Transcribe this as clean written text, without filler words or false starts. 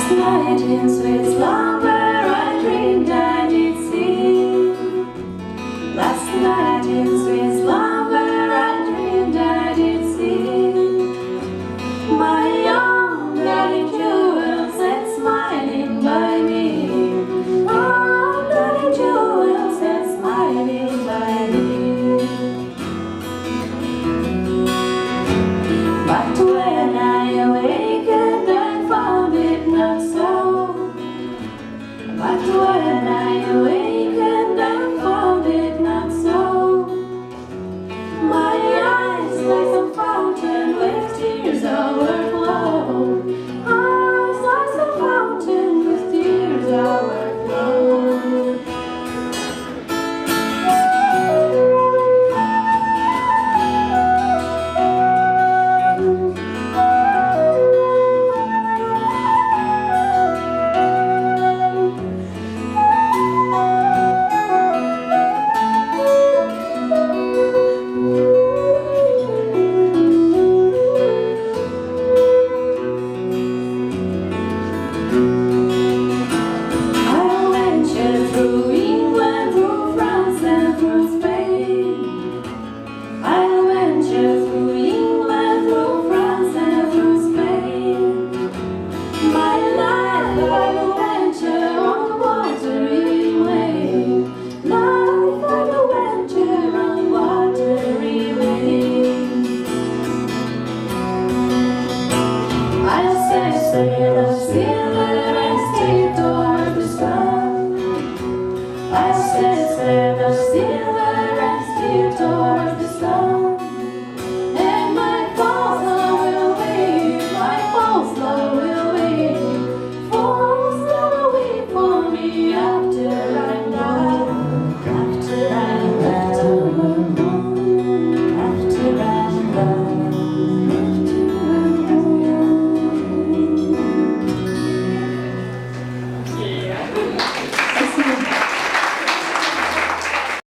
Last night in sweet slumber I dreamed I did see. Last night in sweet slumber I dreamed I did see my young darling jewel sat smiling by me. Oh, darling jewel sat smiling by me. But when I awakened I found it not so. But when I awakened I found it not so. My eyes like some fountain with tears overflow. Eyes like some fountain with tears overflow. Through England, through France and through Spain, I'll venture through England, through France and through Spain. My life I will venture on the watery way. Life I will venture on watery way. I'll say, sail,